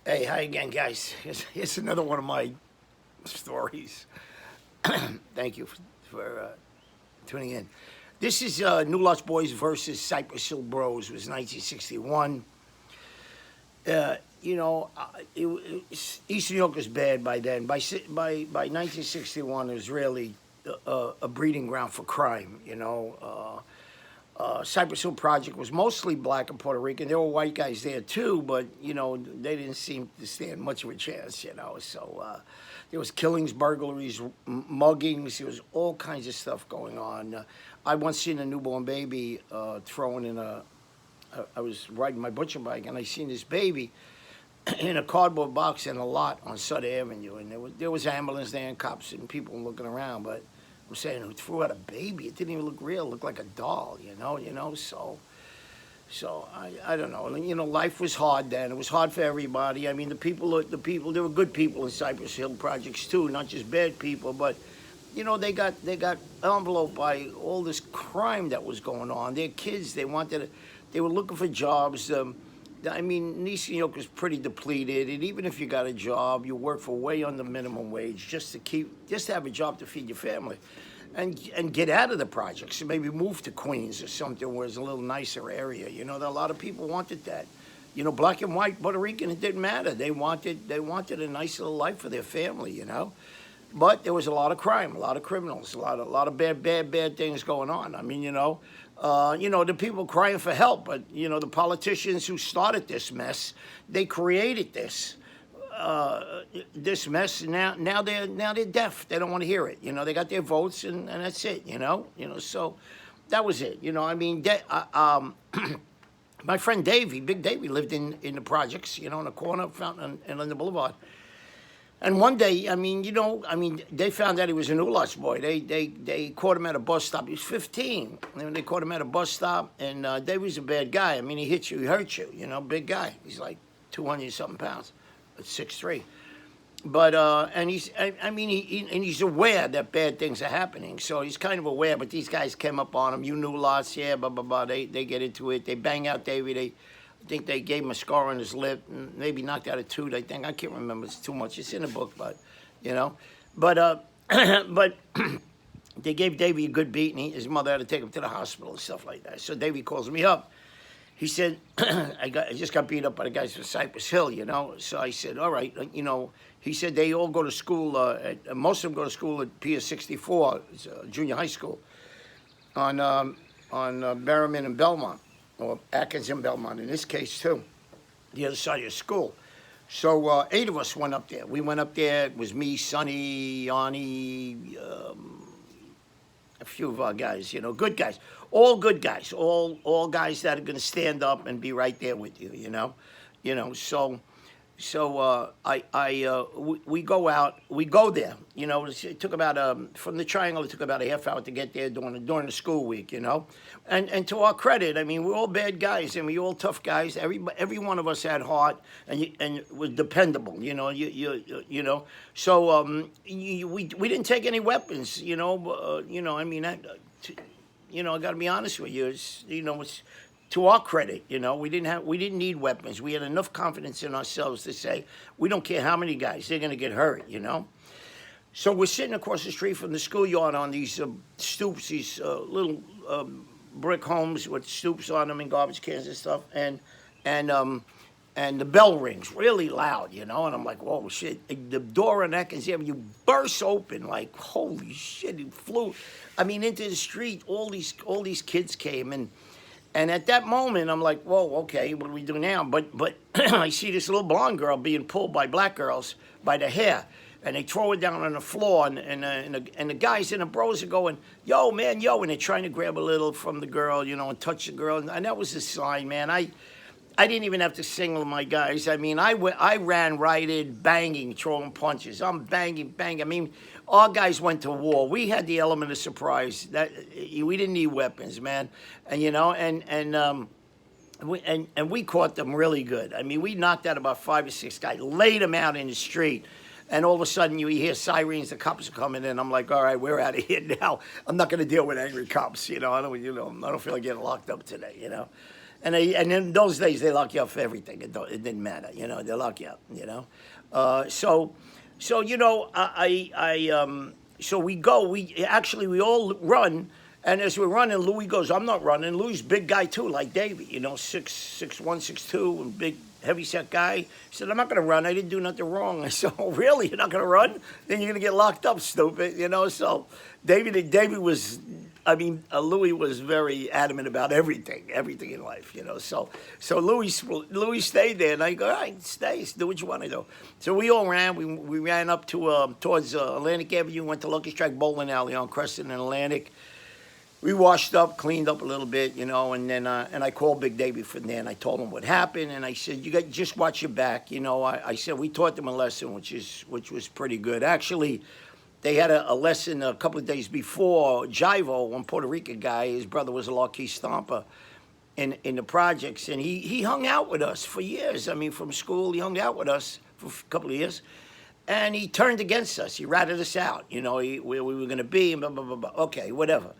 Hey, hi again, guys. Here's another one of my stories. Thank you for tuning in. This is New Lost Boys versus Cypress Hill Bros. It was 1961. Eastern New York was bad by then. By 1961, it was really a breeding ground for crime. Cypress Hill Project was mostly black and Puerto Rican. There were white guys there too, but they didn't seem to stand much of a chance. So there was killings, burglaries, muggings. There was all kinds of stuff going on. I once seen a newborn baby thrown in a. I was riding my butcher bike and I seen this baby in a cardboard box in a lot on Sutter Avenue, and there was ambulance there and cops and people looking around, but. I'm saying, who threw out a baby? It didn't even look real. It looked like a doll, So I don't know. Life was hard then. It was hard for everybody. I mean, the people, there were good people in Cypress Hill projects too, not just bad people. But they got enveloped by all this crime that was going on. Their kids, they were looking for jobs. East New York was pretty depleted, and even if you got a job, you work for way under minimum wage just to have a job to feed your family, and get out of the projects and maybe move to Queens or something where it's a little nicer area. A lot of people wanted that. Black and white, Puerto Rican, it didn't matter. They wanted a nice little life for their family. But there was a lot of crime, a lot of criminals, a lot of bad things going on. The people crying for help, but the politicians who started this mess, they created this mess. Now they're deaf. They don't want to hear it. They got their votes, and that's it. So that was it. My friend Davey, Big Davey, lived in the projects. In the corner of Fountain and Linda Boulevard. And one day, they found out he was a New Lost boy. They caught him at a bus stop. He was 15. And they caught him at a bus stop, and Dave was a bad guy. He hit you, he hurt you, big guy. He's like 200-something pounds, at 6'3". But, and he's aware that bad things are happening. So he's kind of aware, but these guys came up on him. You New Lost, yeah, blah, blah, blah. They get into it. They bang out Davey. I think they gave him a scar on his lip, and maybe knocked out a tooth. I can't remember. It's too much. It's in the book, but but they gave Davey a good beat, and his mother had to take him to the hospital and stuff like that. So Davey calls me up. He said, I just got beat up by the guys from Cypress Hill, So I said, all right, He said they all go to school. Most of them go to school at Pier 64, it's a junior high school, on Berryman and Belmont. Or Atkins and Belmont in this case too, the other side of the school. So 8 of us went up there. We went up there. It was me, Sonny, Yanni, a few of our guys. Good guys, all good guys, all guys that are going to stand up and be right there with you. So we go out, we go there. It took about from the Triangle. It took about a half hour to get there during the school week. And to our credit, we're all bad guys and we're all tough guys. Every one of us had heart and was dependable. So we didn't take any weapons. I got to be honest with you. It's to our credit, we didn't need weapons. We had enough confidence in ourselves to say, we don't care how many guys, they're going to get hurt, So we're sitting across the street from the schoolyard on these stoops, these little brick homes with stoops on them and garbage cans and stuff, and the bell rings really loud, and I'm like, whoa, shit. The door on Atkins Avenue bursts open, like, holy shit, it flew, into the street. All these kids came, and at that moment, I'm like, whoa, okay, what do we do now? But I see this little blonde girl being pulled by black girls by the hair, and they throw her down on the floor, and the guys and the bros are going, yo, man, yo, and they're trying to grab a little from the girl, and touch the girl, and that was a sign, man. I didn't even have to signal my guys. I ran right in, banging, throwing punches. I'm banging. Our guys went to war. We had the element of surprise. That we didn't need weapons, man. And we caught them really good. We knocked out about 5 or 6 guys, laid them out in the street. And all of a sudden, you hear sirens. The cops are coming in. I'm like, all right, we're out of here now. I'm not going to deal with angry cops. I don't feel like getting locked up today. And in those days, they lock you up for everything. It didn't matter, they lock you up, So, so we all run. And as we're running, Louis goes, I'm not running. Louis big guy too, like Davey, 6'1", 6'2", and big, heavy set guy. He said, I'm not going to run. I didn't do nothing wrong. I said, oh, really? You're not going to run? Then you're going to get locked up, stupid, So David was, Louis was very adamant about everything in life, So Louis stayed there, and I go, all right, stay, do what you want to do. So we all ran. We ran up to towards Atlantic Avenue, went to Lucky Strike Bowling Alley on Crescent and Atlantic. We washed up, cleaned up a little bit, and then and I called Big Davey from there, and I told him what happened, and I said, you got just watch your back, I said we taught them a lesson, which was pretty good. Actually, they had a lesson a couple of days before. Jivo, one Puerto Rican guy, his brother was a Lockheed Stomper in the projects, and he hung out with us for years. From school, he hung out with us for a couple of years. And he turned against us. He ratted us out, where we were going to be, and blah, blah, blah, blah. Okay, whatever.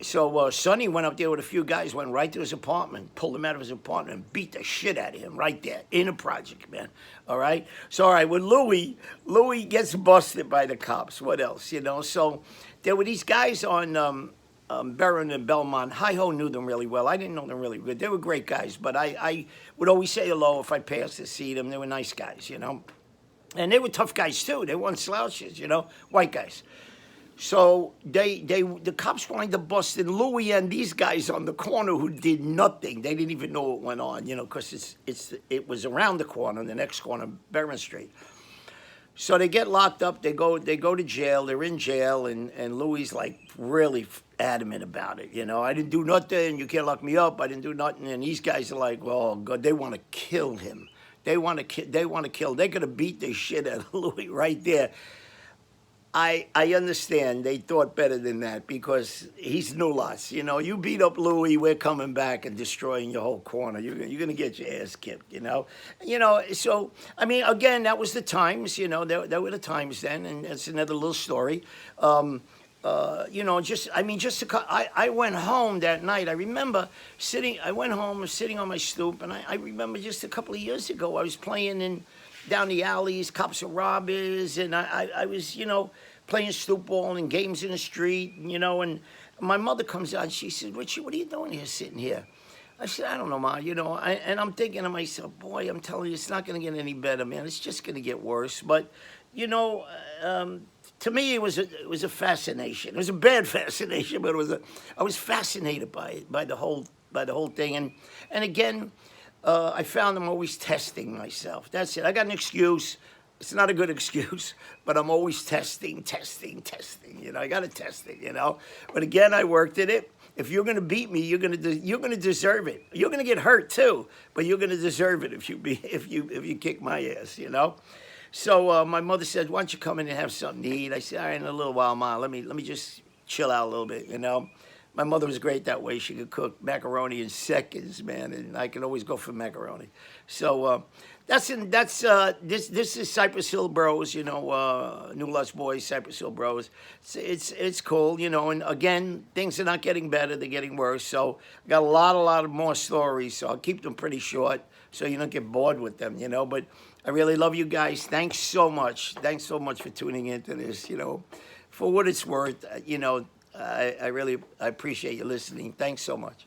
So Sonny went up there with a few guys, went right to his apartment, pulled him out of his apartment, and beat the shit out of him right there in a project, man. All right? So, all right, with Louis gets busted by the cops. What else, So there were these guys on Barron and Belmont. Hi-Ho knew them really well. I didn't know them really good. They were great guys, but I would always say hello if I passed to see them. They were nice guys, And they were tough guys, too. They weren't slouches, white guys. So the cops wind up busting Louis and these guys on the corner who did nothing. They didn't even know what went on, because it was around the corner, the next corner, Barron Street. So they get locked up. They go to jail. They're in jail, and Louis like really adamant about it. I didn't do nothing. You can't lock me up. I didn't do nothing. And these guys are like, oh God, they want to kill him. They want to kill. They could have beat the shit out of Louis right there. I understand they thought better than that because he's nulas. You beat up Louis, we're coming back and destroying your whole corner. You're going to get your ass kicked, So, again, that was the times, there were the times then, and that's another little story. I went home that night. I remember I went home, sitting on my stoop, and I remember just a couple of years ago, I was playing down the alleys, cops and robbers, and I was, playing stoop ball and games in the street, and my mother comes out and she says, Richie, what are you doing here, sitting here? I said, I don't know, Ma, and I'm thinking to myself, boy, I'm telling you, it's not going to get any better, man. It's just going to get worse. But, to me, it was a fascination. It was a bad fascination, but I was fascinated by it, by the whole thing. And again, I found I'm always testing myself. That's it. I got an excuse. It's not a good excuse, but I'm always testing. I got to test it. But again, I worked at it. If you're going to beat me, you're going to deserve it. You're going to get hurt too, but you're going to deserve it if you kick my ass. So my mother said, "Why don't you come in and have something to eat?" I said, "All right, in a little while, Ma. Let me just chill out a little bit." My mother was great that way. She could cook macaroni in seconds, man, and I could always go for macaroni. So this is Cypress Hill Bros, New Lust Boys, Cypress Hill Bros. It's cool, and again, things are not getting better, they're getting worse. So I got a lot of more stories, so I'll keep them pretty short so you don't get bored with them, But I really love you guys. Thanks so much. Thanks so much for tuning into this, For what it's worth, I appreciate you listening. Thanks so much.